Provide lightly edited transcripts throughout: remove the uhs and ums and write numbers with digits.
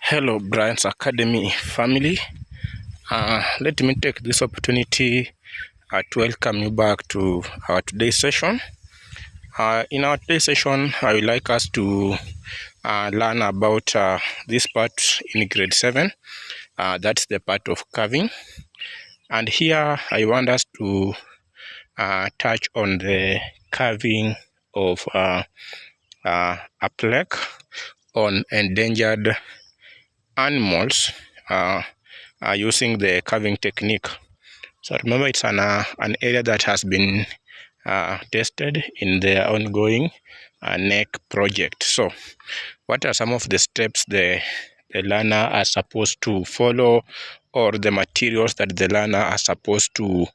Hello, Brian's Academy family. Let me take this opportunity to welcome you back to our today's session. In our today's session, I would like us to learn about this part in grade 7. That's the part of carving. And here I want us to touch on the carving of a plaque on endangered animals using the carving technique. So remember, it's an area that has been tested in the ongoing knec project. So what are some of the steps the learner are supposed to follow, or the materials that the learner are supposed to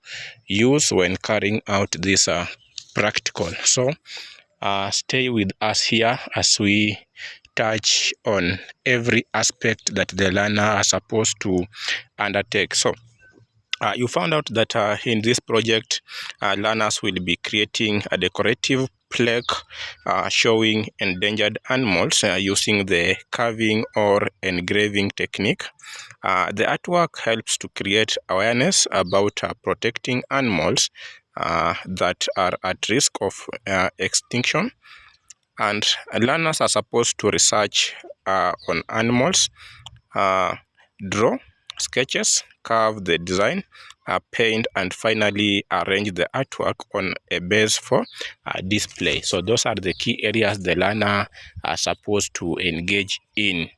use when carrying out this practical? So stay with us here as we touch on every aspect that the learner are supposed to undertake. So you found out that in this project, learners will be creating a decorative plaque showing endangered animals using the carving or engraving technique. The artwork helps to create awareness about protecting animals that are at risk of extinction. And learners are supposed to research on animals, draw sketches, carve the design, paint, and finally arrange the artwork on a base for display. So those are the key areas the learner are supposed to engage in.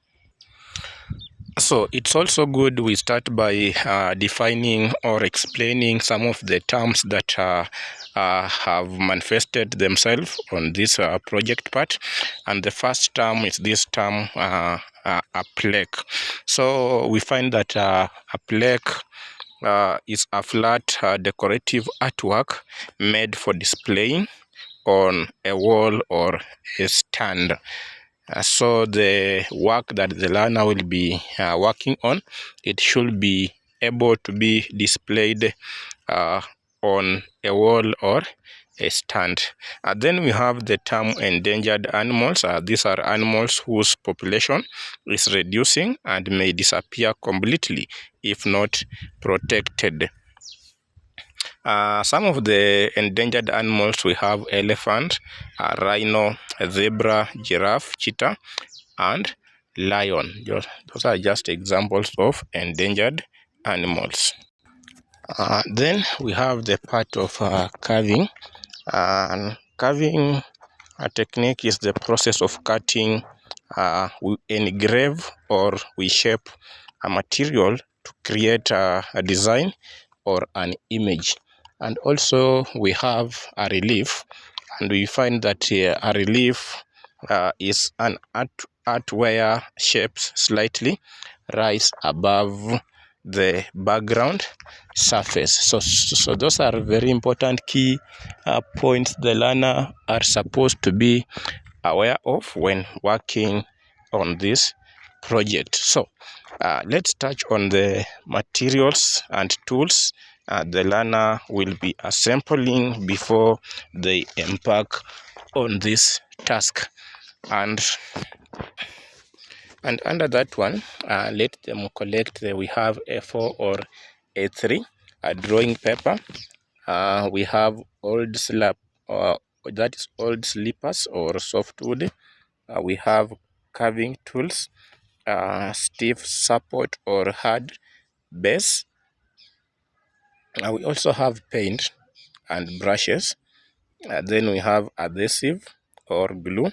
So it's also good we start by defining or explaining some of the terms that have manifested themselves on this project part. And the first term is this term, a plaque. So we find that a plaque is a flat decorative artwork made for displaying on a wall or a stand. So the work that the learner will be working on, it should be able to be displayed on a wall or a stand. Then we have the term endangered animals. These are animals whose population is reducing and may disappear completely if not protected. Some of the endangered animals, we have elephant, rhino, zebra, giraffe, cheetah, and lion. Those are just examples of endangered animals. Then we have the part of carving. And carving technique is the process of cutting, we engrave or we shape a material to create a design or an image. And also we have a relief, and we find that a relief is an art where shapes slightly rise above the background surface. So those are very important key points the learner are supposed to be aware of when working on this project. So let's touch on the materials and tools the learner will be assembling before they embark on this task. And under that one, let them collect we have A4 or A3 drawing paper. We have old slab, that is old slippers or softwood. We have carving tools, stiff support or hard base. We also have paint and brushes. Then we have adhesive or glue.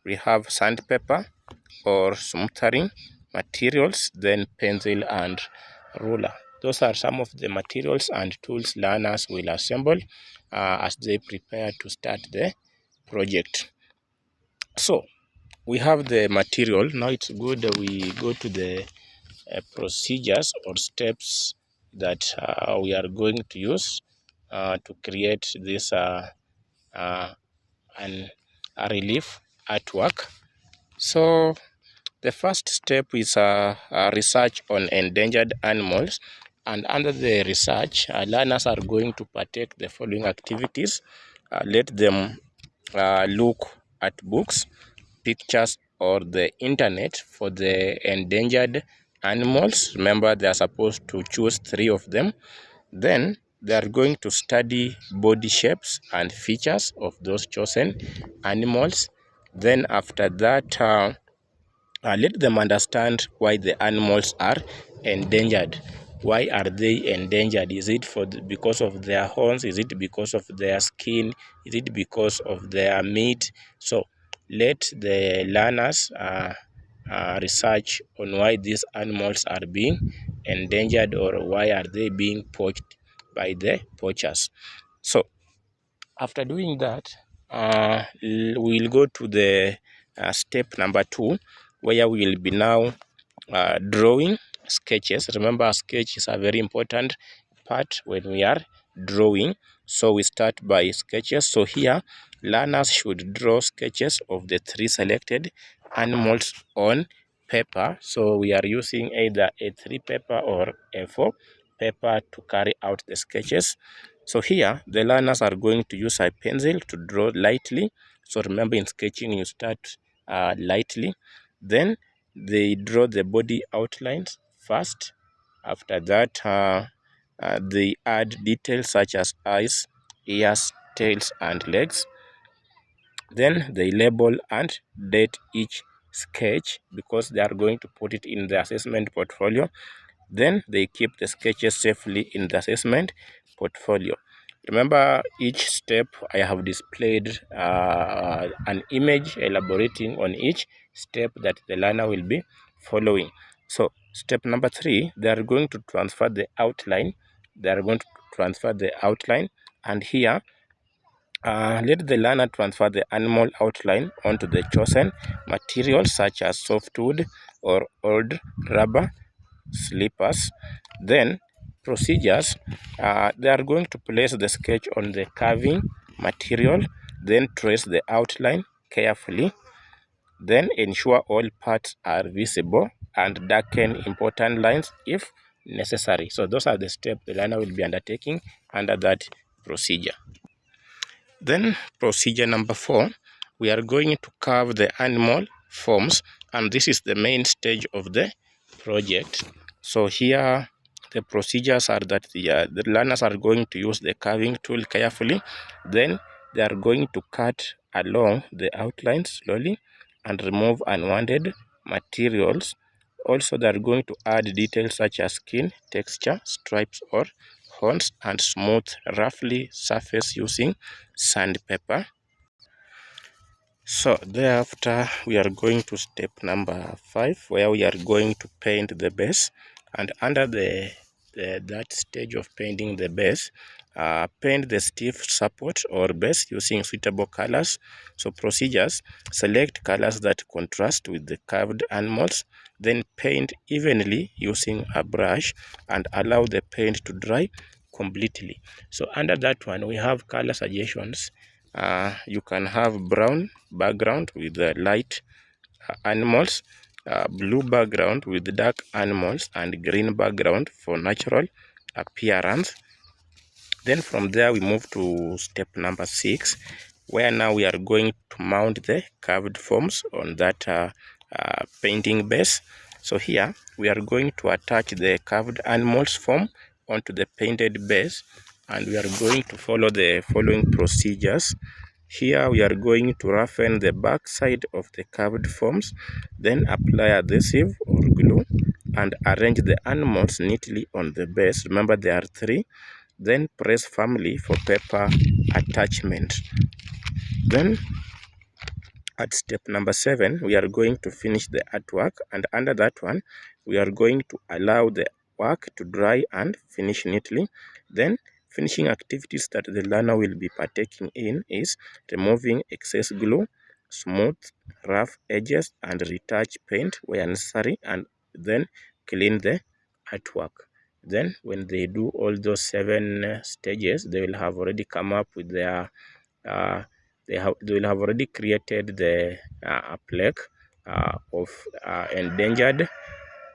We have sandpaper or smoothing materials, then pencil and ruler. Those are some of the materials and tools learners will assemble as they prepare to start the project. So we have the material. Now it's good that we go to the procedures or steps that we are going to use to create this a relief artwork. So the first step is research on endangered animals, and under the research, learners are going to partake the following activities. Let them look at books, pictures, or the internet for the endangered animals. Remember, they are supposed to choose 3 of them. Then they are going to study body shapes and features of those chosen animals. Then after that, let them understand why the animals are endangered. Why are they endangered? Is it because of their horns? Is it because of their skin? Is it because of their meat? So let the learners research on why these animals are being endangered, or why are they being poached by the poachers. So after doing that, we'll go to the step number 2, where we will be now drawing sketches. Remember, a sketch is a very important part when we are drawing. So we start by sketches. So here, learners should draw sketches of the 3 selected animals on paper. So we are using either A3 paper or A4 paper to carry out the sketches. So here, the learners are going to use a pencil to draw lightly. So remember, in sketching, you start lightly. Then they draw the body outlines first. After that, they add details such as eyes, ears, tails, and legs. Then they label and date each sketch, because they are going to put it in the assessment portfolio. Then they keep the sketches safely in the assessment portfolio. Remember, each step I have displayed an image elaborating on each step that the learner will be following. So step number 3, they are going to transfer the outline. They are going to transfer the outline, and here let the learner transfer the animal outline onto the chosen materials such as softwood or old rubber slippers. Then procedures, they are going to place the sketch on the carving material, then trace the outline carefully, then ensure all parts are visible, and darken important lines if necessary. So those are the steps the learner will be undertaking under that procedure. Then procedure number 4, we are going to carve the animal forms, and this is the main stage of the project. So here the procedures are that the learners are going to use the carving tool carefully. Then they are going to cut along the outlines slowly and remove unwanted materials. Also, they are going to add details such as skin, texture, stripes, or horns, and smooth roughly surface using sandpaper. So thereafter, we are going to step number 5, where we are going to paint the base. And under that stage of painting the base, paint the stiff support or base using suitable colors. So procedures: select colors that contrast with the carved animals, then paint evenly using a brush and allow the paint to dry completely. So under that one, we have color suggestions. You can have brown background with the light animals, blue background with dark animals, and green background for natural appearance. Then from there we move to step number 6, where now we are going to mount the curved forms on that painting base. So here we are going to attach the curved animals form onto the painted base, and we are going to follow the following procedures. Here we are going to roughen the back side of the curved forms, then apply adhesive or glue and arrange the animals neatly on the base. Remember, there are 3. Then press firmly for paper attachment. Then at step number 7, we are going to finish the artwork, and under that one, we are going to allow the work to dry and finish neatly. Then finishing activities that the learner will be partaking in is removing excess glue, smooth rough edges, and retouch paint where necessary, and then clean the artwork. Then when they do all those 7 stages, they will have already come up with their they will have already created the plaque of endangered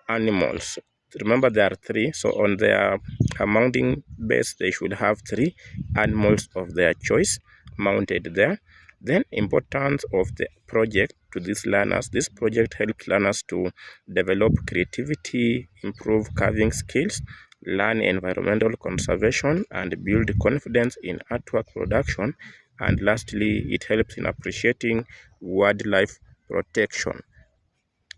animals. Remember, there are 3, so on their mounting base they should have 3 animals of their choice mounted there. Then importance of the project to these learners. This project helps learners to develop creativity, improve carving skills, learn environmental conservation, and build confidence in artwork production. And lastly, it helps in appreciating wildlife protection.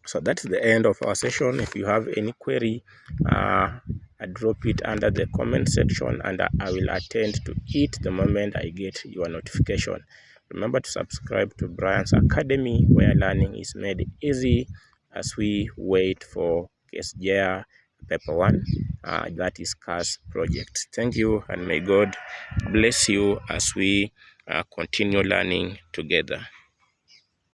So that's the end of our session. If you have any query, drop it under the comment section and I will attend to it the moment I get your notification. Remember to subscribe to Brian's Academy, where learning is made easy, as we wait for KSJR paper 1, that is CAS project. Thank you, and may God bless you as we continue learning together.